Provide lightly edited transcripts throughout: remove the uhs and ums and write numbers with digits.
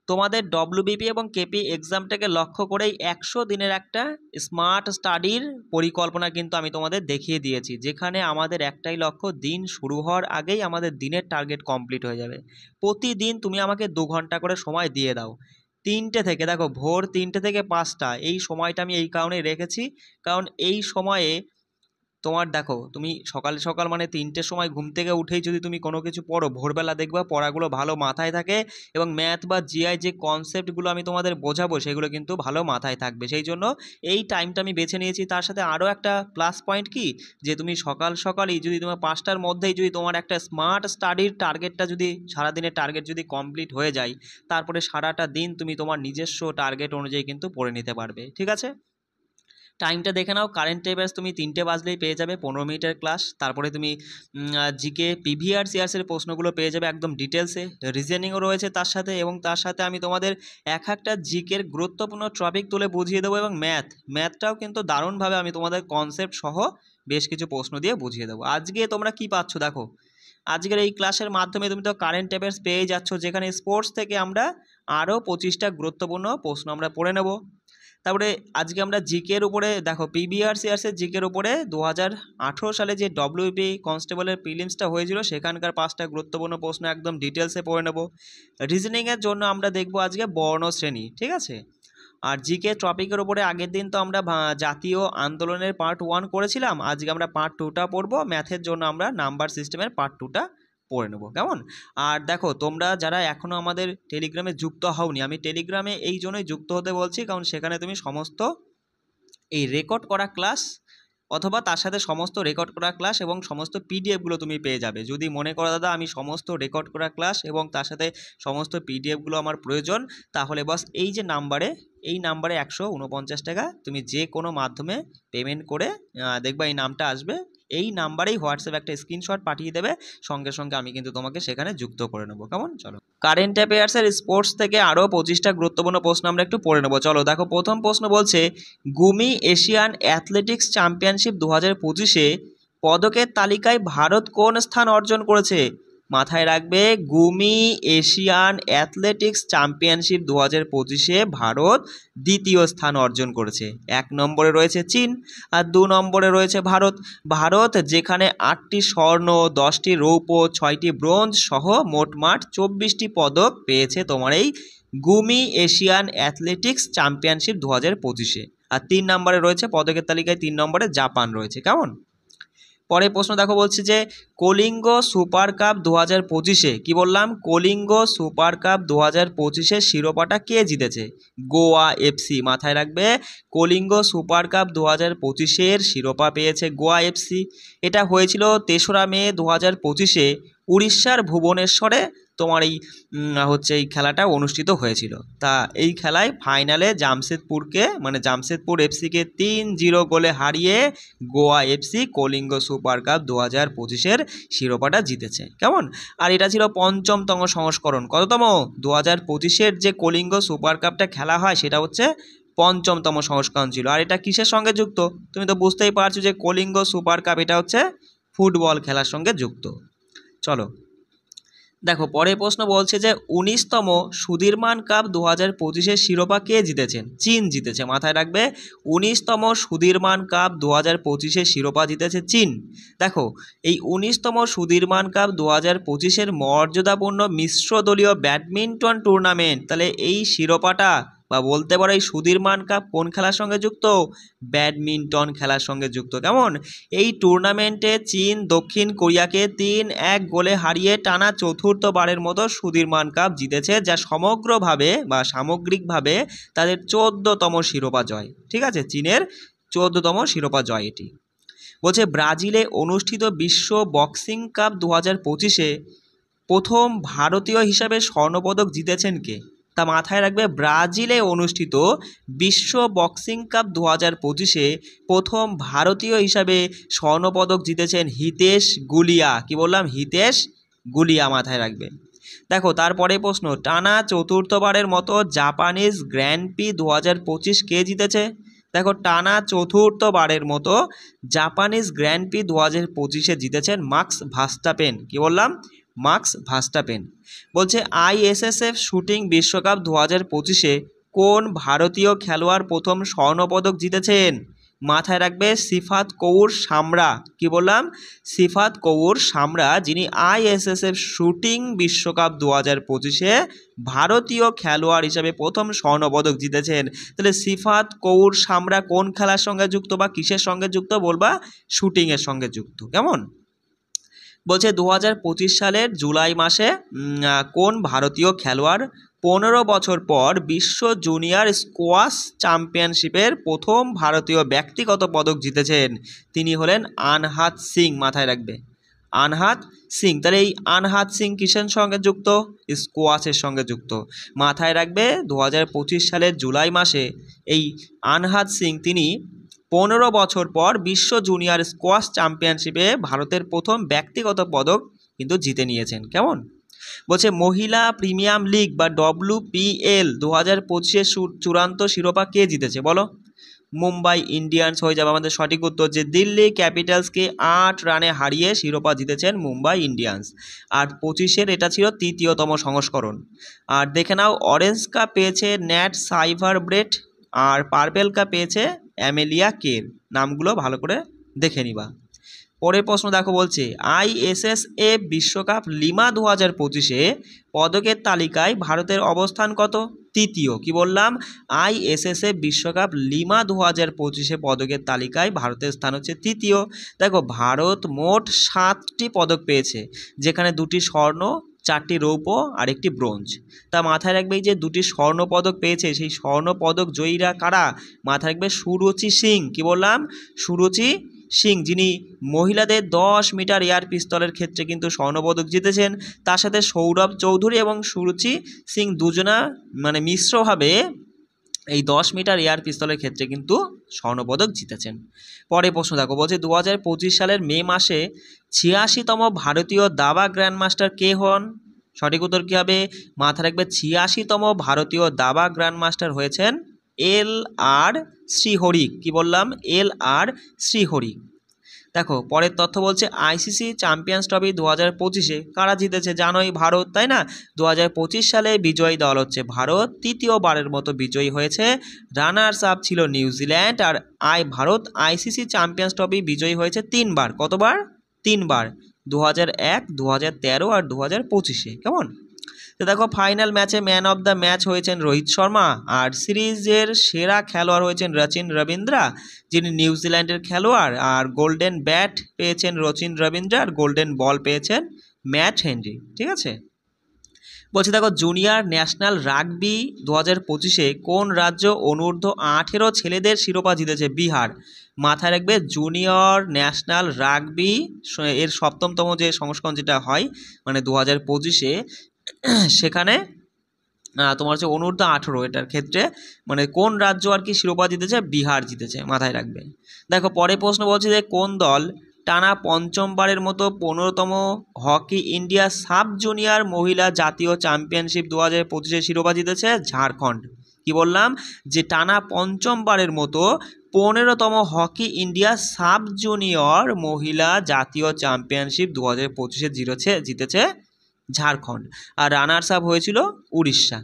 তোমাদের ডব্লিউবিপি এবং কেপি এক্সামটাকে লক্ষ্য করেই 100 দিনের একটা স্মার্ট স্টাডির পরিকল্পনা কিন্তু আমি তোমাদের দেখিয়ে দিয়েছি, যেখানে আমাদের একটাই লক্ষ্য, দিন শুরু হওয়ার আগেই আমাদের দিনের টার্গেট কমপ্লিট হয়ে যাবে। প্রতিদিন তুমি আমাকে 2 ঘন্টা করে সময় দিয়ে দাও, 3টে থেকে, দেখো ভোর 3টে থেকে 5টা, এই সময়টা আমি এই কারণে রেখেছি, কারণ এই সময়ে তোমার দেখো, তুমি সকাল সকাল মানে 3টের সময় ঘুম থেকে উঠেই যদি তুমি কোনো কিছু পড়ো, ভোরবেলা দেখবা পড়াগুলো ভালো মাথায় থাকে, এবং ম্যাথ বা জিআই যে কনসেপ্টগুলো আমি তোমাদের বোঝাবো সেগুলো কিন্তু ভালো মাথায় থাকবে। সেই জন্য এই টাইমটা আমি বেছে নিয়েছি। তার সাথে আরও একটা প্লাস পয়েন্ট কি, যে তুমি সকাল সকালই যদি তোমার 5টার মধ্যেই যদি তোমার একটা স্মার্ট স্টাডির টার্গেটটা যদি সারাদিনের টার্গেট যদি কমপ্লিট হয়ে যায়, তারপরে সারাটা দিন তুমি তোমার নিজস্ব টার্গেট অনুযায়ী কিন্তু পড়ে নিতে পারবে। ঠিক আছে, টাইমটা দেখে নাও। কারেন্ট অ্যাফেয়ার্স তুমি 3টে বাজলেই পেয়ে যাবে, 15 মিনিটের ক্লাস। তারপরে তুমি জিকে প্রিভিয়াস ইয়ার্সের প্রশ্নগুলো পেয়ে যাবে একদম ডিটেলসে, রিজনিংও রয়েছে তার সাথে, এবং তার সাথে আমি তোমাদের একটা জিকের গুরুত্বপূর্ণ টপিক তুলে বুঝিয়ে দেবো, এবং ম্যাথটাও কিন্তু দারুণভাবে আমি তোমাদের কনসেপ্ট সহ বেশ কিছু প্রশ্ন দিয়ে বুঝিয়ে দেবো। আজকে তোমরা কি পাচ্ছ দেখো, আজকের এই ক্লাসের মাধ্যমে তুমি তো কারেন্ট অ্যাফেয়ার্স পেয়ে যাচ্ছ, যেখানে স্পোর্টস থেকে আমরা আরও 25টা গুরুত্বপূর্ণ প্রশ্ন আমরা পড়ে নেব। তারপরে আজকে আমরা জিকের উপরে দেখো, প্রিভিয়াস ইয়ার্সের জিকের উপরে 2018 সালে যে ডব্লিউপি কনস্টেবলের প্রিলিমসটা হয়েছিল সেখানকার 5টা গুরুত্বপূর্ণ প্রশ্ন একদম ডিটেলসে পড়ে নেব। রিজনিংয়ের জন্য আমরা দেখব আজকে বর্ণশ্রেণী, ঠিক আছে। আর জিকে টপিকের উপরে আগের দিন তো আমরা জাতীয় আন্দোলনের পার্ট 1 করেছিলাম, আজকে আমরা পার্ট 2টা পড়বো। ম্যাথের জন্য আমরা নাম্বার সিস্টেমের পার্ট 2টা পড়ে নেবো, কেমন? আর দেখো, তোমরা যারা এখনও আমাদের টেলিগ্রামে যুক্ত হওনি, আমি টেলিগ্রামে এই জন্যই যুক্ত হতে বলছি, কারণ সেখানে তুমি সমস্ত এই রেকর্ড করা ক্লাস অথবা তার সাথে সমস্ত রেকর্ড করা ক্লাস এবং সমস্ত পিডিএফগুলো তুমি পেয়ে যাবে। যদি মনে করো দাদা আমি সমস্ত রেকর্ড করা ক্লাস এবং তার সাথে সমস্ত পিডিএফগুলো আমার প্রয়োজন, তাহলে বাস এই যে নাম্বারে, এই নাম্বারে 149 টাকা তুমি যে কোনো মাধ্যমে পেমেন্ট করে দেখবা এই নামটা আসবে, এই নাম্বারেই হোয়াটসঅ্যাপে একটা স্ক্রিনশট পাঠিয়ে দেবে, সঙ্গে সঙ্গে আমি কিন্তু তোমাকে সেখানে যুক্ত করে নেবো, কেমন? চলো, কারেন্ট অ্যাফেয়ার্সের স্পোর্টস থেকে আরও 25টা গুরুত্বপূর্ণ প্রশ্ন আমরা একটু পড়ে নেবো। চলো দেখো, প্রথম প্রশ্ন বলছে, গুমি এশিয়ান অ্যাথলেটিক্স চ্যাম্পিয়নশিপ 2025-এ পদকের তালিকায় ভারত কোন স্থান অর্জন করেছে? মাথায় রাখবে, গুমি এশিয়ান অ্যাথলেটিক্স চ্যাম্পিয়নশিপ 2025-এ ভারত দ্বিতীয় স্থান অর্জন করেছে। 1 নম্বরে রয়েছে চীন আর 2 নম্বরে রয়েছে ভারত। ভারত যেখানে 8টি স্বর্ণ, 10টি রৌপ্য, 6টি ব্রোঞ্জ সহ মোটমাট 24টি পদক পেয়েছে তোমার এই গুমি এশিয়ান অ্যাথলেটিক্স চ্যাম্পিয়নশিপ 2025-এ। আর 3 নম্বরে রয়েছে পদকের তালিকায়, 3 নম্বরে জাপান রয়েছে, কেমন? পরে প্রশ্ন দেখো, বলছে যে কলিঙ্গ সুপার কাপ 2025-এ, কি বললাম, কলিঙ্গ সুপার কাপ 2025-এর শিরোপাটা কে জিতেছে? গোয়া এফসি। মাথায় রাখবে, কলিঙ্গ সুপার কাপ 2025-এর শিরোপা পেয়েছে গোয়া এফসি। এটা হয়েছিল 3রা মে 2025-এ উড়িষ্যার ভুবনেশ্বরে তোমার এই এই খেলাটা অনুষ্ঠিত হয়েছিল। তা এই খেলায় ফাইনালে জামশেদপুর এফসিকে 3-0 গোলে হারিয়ে Goa FC Kalinga super cup 2025-এর শিরোপাটা জিতেছে, কেমন? আর এটা ছিল 5মতম সংস্করণ। কততম? 2025-এর যে কলিঙ্গ সুপার কাপটা খেলা হয় সেটা হচ্ছে 5মতম সংস্করণ ছিল। আর এটা কিসের সঙ্গে যুক্ত? তুমি তো বুঝতেই পারছো যে কলিঙ্গ সুপার কাপ এটা হচ্ছে ফুটবল খেলার সঙ্গে যুক্ত। চলো দেখো, পরের প্রশ্ন বলছে যে 19তম সুধীরমান কাপ 2025-এর শিরোপা কে জিতেছেন? চীন জিতেছে। মাথায় রাখবে, 19তম সুধীরমান কাপ 2025-এর শিরোপা জিতেছে চীন। দেখো, এই 19তম সুধীরমান কাপ 2025-এর মর্যাদাপূর্ণ মিশ্র দলীয় ব্যাডমিন্টন টুর্নামেন্ট, তাহলে এই শিরোপাটা বা বলতে পারো এই সুধীরমান কাপ কোন খেলার সঙ্গে যুক্ত? ব্যাডমিন্টন খেলার সঙ্গে যুক্ত, কেমন? এই টুর্নামেন্টে চীন দক্ষিণ কোরিয়াকে 3-1 গোলে হারিয়ে টানা 4থবারের মতো সুধীরমান কাপ জিতেছে, যা সমগ্রভাবে বা সামগ্রিকভাবে তাদের 14তম শিরোপা জয়। ঠিক আছে, চীনের 14তম শিরোপা জয় এটি। বলছে ব্রাজিলে অনুষ্ঠিত বিশ্ব বক্সিং কাপ 2025-এ প্রথম ভারতীয় হিসাবে স্বর্ণপদক জিতেছেন কে? তা মাথায় রাখবে, ব্রাজিলে অনুষ্ঠিত বিশ্ব বক্সিং কাপ 2025-এ প্রথম ভারতীয় হিসাবে স্বর্ণপদক জিতেছেন হিতেশ গুলিয়া। কি বললাম? হিতেশ গুলিয়া, মাথায় রাখবে। দেখো, তারপরে প্রশ্ন, টানা 4থবারের মতো জাপানিজ গ্র্যান্ড প্রি 2025 কে জিতেছে? দেখো, টানা 4থবারের মতো জাপানিজ গ্র্যান্ড প্রি 2025-এ জিতেছেন মাক্স ভার্স্টাপেন। কি বললাম? Marks Verstappen. বলছে আইএসএসএফ শুটিং বিশ্বকাপ 2025-এ কোন ভারতীয় খেলোয়াড় প্রথম স্বর্ণপদক জিতেছেন? মাথায় রাখবে সিফাত কৌর সামরা। কি বললাম? সিফাত কৌর সামরা, যিনি আইএসএসএফ শুটিং বিশ্বকাপ 2025-এ ভারতীয় খেলোয়াড় হিসাবে প্রথম স্বর্ণপদক জিতেছেন। তাহলে সিফাত কৌর সামরা কোন খেলার সঙ্গে যুক্ত বা কিসের সঙ্গে যুক্ত? বলবা শুটিংয়ের সঙ্গে যুক্ত। কেমন? বলছে 2025 সালের জুলাই মাসে কোন ভারতীয় খেলোয়াড় 15 বছর পর বিশ্ব জুনিয়র স্কোয়াশ চ্যাম্পিয়নশিপের প্রথম ভারতীয় ব্যক্তিগত পদক জিতেছেন? তিনি হলেন আনহাত সিং। মাথায় রাখবে আনহাত সিং। তাহলে এই আনহাত সিং কিসের সঙ্গে যুক্ত? স্কোয়াশের সঙ্গে যুক্ত। মাথায় রাখবে 2025 সালের জুলাই মাসে এই আনহাত সিং তিনি 15 বছর পর বিশ্ব জুনিয়র স্কোয়াশ চ্যাম্পিয়নশিপে ভারতের প্রথম ব্যক্তিগত পদক কিন্তু জিতে নিয়েছেন। কেমন? বলছে মহিলা প্রিমিয়াম লিগ বা WPL 2025-এর চূড়ান্ত শিরোপা কে জিতেছে? বলো। মুম্বাই ইন্ডিয়ান্স হয়ে যাবে আমাদের সঠিক উত্তর। যে দিল্লি ক্যাপিটালসকে 8 রানে হারিয়ে শিরোপা জিতেছেন মুম্বাই ইন্ডিয়ান্স। আর 25-এর এটা ছিল 3য়তম সংস্করণ। আর দেখে নাও, অরেঞ্জ কাপ পেয়েছে ন্যাট সাইভার ব্রেট, আর পার্পেল কাপ পেয়েছে অ্যামেলিয়া কের। নামগুলো ভালো করে দেখে নিবা। পরের প্রশ্ন দেখো, বলছে আইএসএসএফ বিশ্বকাপ লিমা 2025-এ পদকের তালিকায় ভারতের অবস্থান কত? 3য়। কি বললাম? আইএসএসএফ বিশ্বকাপ লিমা 2025-এ পদকের তালিকায় ভারতের স্থান হচ্ছে 3য়। দেখো, ভারত মোট 7টি পদক পেয়েছে, যেখানে 2টি স্বর্ণ, 4টি রৌপ্য আর 1টি ব্রোঞ্জ। তা মাথায় রাখবে যে 2টি স্বর্ণ পদক পেয়েছে, সেই স্বর্ণ পদক জয়ীরা কারা? মাথায় রাখবে সুরুচি সিং। কি বললাম? সুরুচি সিং, যিনি মহিলাদের 10 মিটার এয়ার পিস্তলের ক্ষেত্রে কিন্তু স্বর্ণপদক জিতেছেন। তার সাথে সৌরভ চৌধুরী এবং সুরুচি সিং দুজনা মিশ্রভাবে এই 10 মিটার এয়ার পিস্তলের ক্ষেত্রে কিন্তু স্বর্ণপদক জিতেছেন। পরে প্রশ্ন দেখো, বলছে 2025 সালের মে মাসে 86তম ভারতীয় দাবা গ্র্যান্ডমাস্টার কে হন? সঠিক উত্তর কী হবে? মাথা রাখবে 86তম ভারতীয় দাবা গ্র্যান্ডমাস্টার হয়েছেন LR শ্রীহরি। কি বললাম? LR শ্রীহরি। দেখো, পরের তথ্য বলছে আইসিসি চ্যাম্পিয়ন্স ট্রফি 2025-এ কারা জিতেছে? জানোই, ভারত, তাই না? 2025 সালে বিজয়ী দল হচ্ছে ভারত, 3য়বারের মতো বিজয়ী হয়েছে। রানার্স আপ ছিল নিউজিল্যান্ড। আর ভারত আইসিসি চ্যাম্পিয়ন্স ট্রফি বিজয়ী হয়েছে 3বার। কতবার? 3বার, 2001, 2013 আর 2025-এ। কেমন? তো দেখো, ফাইনাল ম্যাচে ম্যান অফ দ্য ম্যাচ হয়েছেন রোহিত শর্মা, আর সিরিজের সেরা খেলোয়াড় হয়েছেন রচিন রবীন্দ্রা, যিনি নিউজিল্যান্ডের খেলোয়াড়। আর গোল্ডেন ব্যাট পেয়েছেন রচিন রবীন্দ্রা, আর গোল্ডেন বল পেয়েছেন ম্যাট হেনরি। ঠিক আছে? বলছি দেখো, জুনিয়র ন্যাশনাল রাগবি 2025-এ কোন রাজ্য অনূর্ধ্ব-18 ছেলেদের শিরোপা জিতেছে? বিহার। মাথায় রাখবে জুনিয়র ন্যাশনাল রাগবি এর 7তম যে সংস্করণ যেটা হয় 2025-এ, সেখানে তোমার হচ্ছে অনূর্ধ্ব-18 এটার ক্ষেত্রে কোন রাজ্য আর কি শিরোপা জিতেছে? বিহার জিতেছে। মাথায় রাখবে। দেখো, পরে প্রশ্ন বলছে যে কোন দল টানা 5মবারের মতো 15তম হকি ইন্ডিয়া সাব জুনিয়র মহিলা জাতীয় চ্যাম্পিয়নশিপ 2025-এ শিরোপা জিতেছে? ঝাড়খণ্ড। কি বললাম? যে টানা 5মবারের মতো 15তম হকি ইন্ডিয়া সাব জুনিয়র মহিলা জাতীয় চ্যাম্পিয়নশিপ 2025-এ জিতেছে ঝাড়খণ্ড। আর রানার্স আপ হয়েছিল উড়িষ্যা।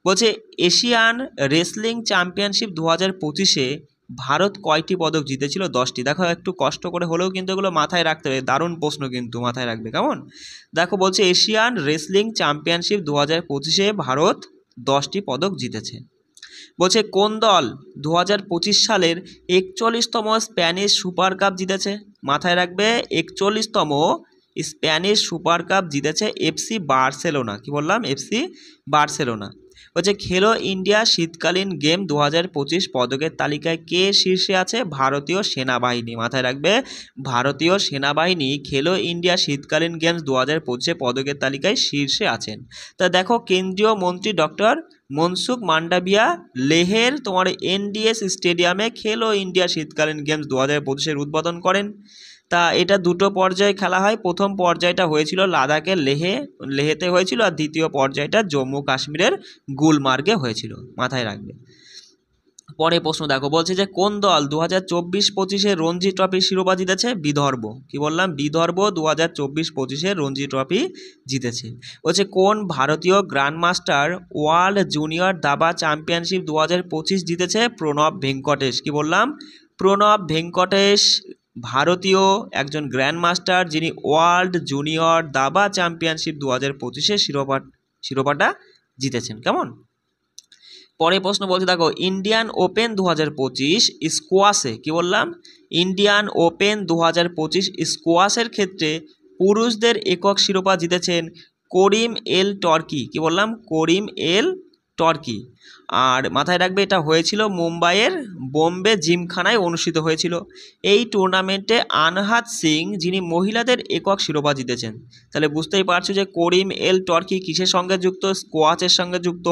বলছে এশিয়ান রেসলিং চ্যাম্পিয়নশিপ 2025-এ ভারত কয়টি পদক জিতেছিল? 10টি। দেখো, একটু কষ্ট করে হলেও কিন্তু এগুলো মাথায় রাখতে হবে। দারুণ প্রশ্ন কিন্তু, মাথায় রাখবে। কেমন? দেখো, বলছে এশিয়ান রেসলিং চ্যাম্পিয়নশিপ 2025-এ ভারত 10টি পদক জিতেছে। বলছে কোন দল 2025 সালের 41তম স্প্যানিশ সুপার কাপ জিতেছে? মাথায় রাখবে 41তম স্প্যানিশ সুপার কাপ জিতেছে FC বার্সেলোনা। কি বললাম? FC Barcelona. বলছে খেলো ইন্ডিয়া শীতকালীন গেম 2025 পদকের তালিকায় কে শীর্ষে আছে? ভারতীয় সেনাবাহিনী। মাথায় রাখবে ভারতীয় সেনাবাহিনী খেলো ইন্ডিয়া শীতকালীন গেমস 2025-এ পদকের তালিকায় শীর্ষে আছেন। তা দেখো, কেন্দ্রীয় মন্ত্রী ডক্টর মনসুখ মান্ডাভিয়া লেহের তোমার NDS স্টেডিয়ামে খেলো ইন্ডিয়া শীতকালীন গেমস 2025-এর উদ্বোধন করেন। তা এটা 2টো পর্যায়ে খেলা হয়। প্রথম পর্যায়টা হয়েছিল লাদাখের লেহেতে হয়েছিল, আর দ্বিতীয় পর্যায়টা জম্মু কাশ্মীরের গুলমার্গে হয়েছিল। মাথায় রাখবে। পরে প্রশ্ন দেখো, বলছে যে কোন দল 2024-25 রঞ্জি ট্রফি শিরোপা জিতেছে? বিদর্ভ। কি বললাম? বিদর্ভ 2024-25 রঞ্জি ট্রফি জিতেছে। বলছে কোন ভারতীয় গ্র্যান্ডমাস্টার ওয়ার্ল্ড জুনিয়র দাবা চ্যাম্পিয়নশিপ 2025 জিতেছে? প্রণব ভেঙ্কটেশ। কি বললাম? প্রণব ভেঙ্কটেশ ভারতীয় একজন গ্র্যান্ডমাস্টার, যিনি ওয়ার্ল্ড জুনিয়র দাবা চ্যাম্পিয়নশিপ 2025 শিরোপাটা জিতেছেন। কেমন? পরে প্রশ্ন বলছে দেখো, ইন্ডিয়ান ওপেন 2025 স্কোয়াশে, কি বললাম? ইন্ডিয়ান ওপেন 2025 স্কোয়াশের ক্ষেত্রে পুরুষদের একক শিরোপা জিতেছেন করিম এল টর্কি। কি বললাম? করিম এল টর্কি। আর মাথায় রাখবে, এটা হয়েছিল মুম্বাইয়ের বোম্বে জিমখানায় অনুষ্ঠিত হয়েছিল। এই টুর্নামেন্টে আনহাত সিং, যিনি মহিলাদের একক শিরোপা জিতেছেন। তাহলে বুঝতেই পারছো যে করিম এল টর্কি কিসের সঙ্গে যুক্ত? স্কোয়াচের সঙ্গে যুক্ত।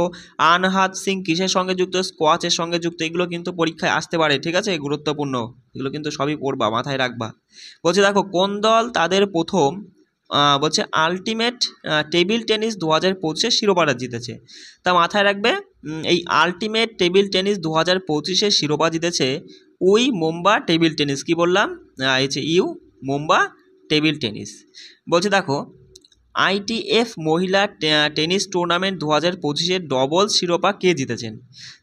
আনহাত সিং কিসের সঙ্গে যুক্ত? স্কোয়াচের সঙ্গে যুক্ত। এগুলো কিন্তু পরীক্ষায় আসতে পারে, ঠিক আছে? গুরুত্বপূর্ণ, এগুলো কিন্তু সবই পড়বা, মাথায় রাখবা। বলছে দেখো, কোন দল তাদের প্রথম বলছে আলটিমেট টেবিল টেনিস 2025 শিরোপাটা জিতেছে? তা মাথায় রাখবে, এই আলটিমেট টেবিল টেনিস 2025 শিরোপা জিতেছে উই মুম্বা টেবিল টেনিস। কি বললাম? হচ্ছে ইউ মুম্বা টেবিল টেনিস। বলছে দেখো, আইটিএফ মহিলা টেনিস টুর্নামেন্ট 2025 ডবলস শিরোপা কে জিতেছেন?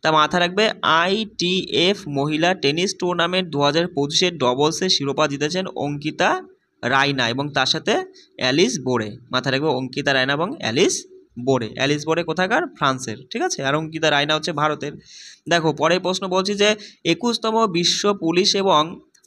তা মাথা রাখবে, আইটিএফ মহিলা টেনিস টুর্নামেন্ট 2025 ডবলসের শিরোপা জিতেছেন অঙ্কিতা রায়না এবং তার সাথে অ্যালিস বোরে। মাথা রাখবে, অঙ্কিতা রায়না এবং অ্যালিস বোরে। অ্যালিস বোরে কোথাকার? ফ্রান্সের, ঠিক আছে? আর অঙ্কিতা রায়না হচ্ছে ভারতের। দেখো পরের প্রশ্ন বলছি যে 21তম বিশ্ব পুলিশ এবং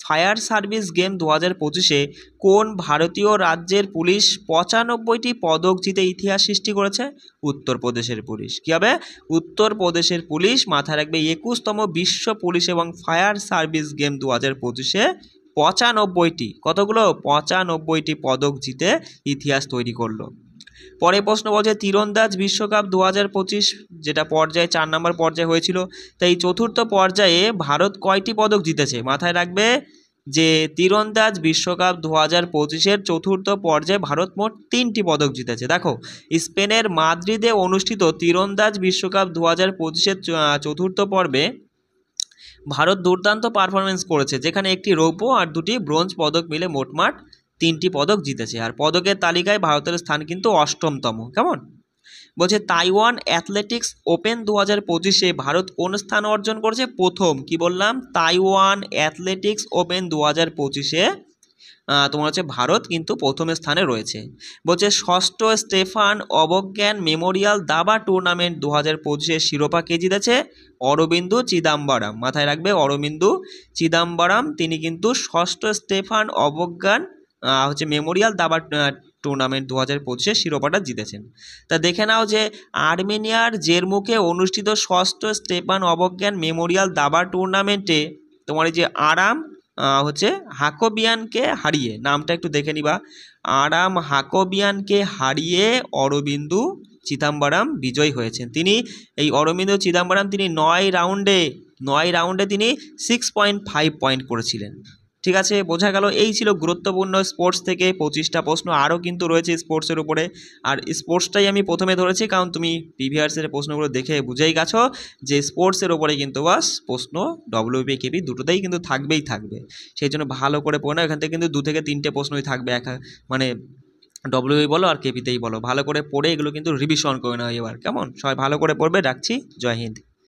ফায়ার সার্ভিস গেম 2025 কোন ভারতীয় রাজ্যের পুলিশ 95টি পদক জিতে ইতিহাস সৃষ্টি করেছে? উত্তরপ্রদেশের পুলিশ। কী হবে? উত্তরপ্রদেশের পুলিশ। মাথায় রাখবে, 21তম বিশ্ব পুলিশ এবং ফায়ার সার্ভিস গেম 2025 95টি, কতগুলো? 95টি পদক জিতে ইতিহাস তৈরি করলো। পরে প্রশ্ন বলছে তীরন্দাজ বিশ্বকাপ 2025, যেটা পর্যায়ে 4 নম্বর পর্যায়ে হয়েছিল, তাই চতুর্থ পর্যায়ে ভারত কয়টি পদক জিতেছে? মাথায় রাখবে যে তীরন্দাজ বিশ্বকাপ 2025 চতুর্থ পর্যায়ে ভারত মোট 3টি পদক জিতেছে। দেখো, স্পেনের মাদ্রিদে অনুষ্ঠিত তীরন্দাজ বিশ্বকাপ 2025 চতুর্থ পর্বে ভারত দুর্দান্ত পারফরমেন্স করেছে, যেখানে একটি রৌপ্য আর 2টি ব্রোঞ্জ পদক মিলে মোটমাট 3টি পদক জিতেছে। আর পদকের তালিকায় ভারতের স্থান কিন্তু 8মতম। কেমন? বলছে তাইওয়ান অ্যাথলেটিক্স ওপেন 2025 ভারত কোন স্থান অর্জন করেছে? প্রথম। কি বললাম? তাইওয়ান অ্যাথলেটিক্স ওপেন 2025 তোমার হচ্ছে ভারত কিন্তু প্রথম স্থানে রয়েছে। বলছে ষষ্ঠ স্টেফান অবজ্ঞান মেমোরিয়াল দাবা টুর্নামেন্ট 2025 শিরোপা কে জিতেছে? অরবিন্দু চিদাম্বরম। মাথায় রাখবে, অরবিন্দু চিদাম্বরম তিনি কিন্তু ষষ্ঠ স্টেফান অবজ্ঞান হচ্ছে মেমোরিয়াল দাবা টুর্নামেন্ট 2025 শিরোপাটা জিতেছেন। তা দেখে নাও যে আর্মেনিয়ার জেরমুখে অনুষ্ঠিত ষষ্ঠ স্টেফান অবজ্ঞান মেমোরিয়াল দাবা টুর্নামেন্টে তোমার এই যে আরাম হচ্ছে হাকোবিয়ানকে হারিয়ে, নামটা একটু দেখে নিবা, আরাম হাকোবিয়ানকে হারিয়ে অরবিন্দু চিদাম্বরম বিজয়ী হয়েছেন। তিনি এই অরবিন্দু চিদাম্বরম তিনি 9 রাউন্ডে তিনি 6.5 পয়েন্ট করেছিলেন। ঠিক আছে, বোঝা গেল। এই ছিল গুরুত্বপূর্ণ স্পোর্টস থেকে 25টা প্রশ্ন। আরও কিন্তু রয়েছে স্পোর্টসের উপরে, আর স্পোর্টসটাই আমি প্রথমে ধরেছি কারণ তুমি প্রিভিয়াসের প্রশ্নগুলো দেখে বুঝেই গেছো যে স্পোর্টসের উপরে কিন্তু বাস প্রশ্ন ডব্লিউবি কেপি দুটোতেই কিন্তু থাকবেই থাকবে। সেই জন্য ভালো করে পড়ো না, এখান থেকে কিন্তু 2 থেকে 3টে প্রশ্নই থাকবে, মানে ডব্লিউবি বলো আর কেপিতেই বলো। ভালো করে পড়ে এগুলো কিন্তু রিভিশন করে নাও এবার। কেমন? সবাই ভালো করে পড়বে। রাখছি। জয় হিন্দ।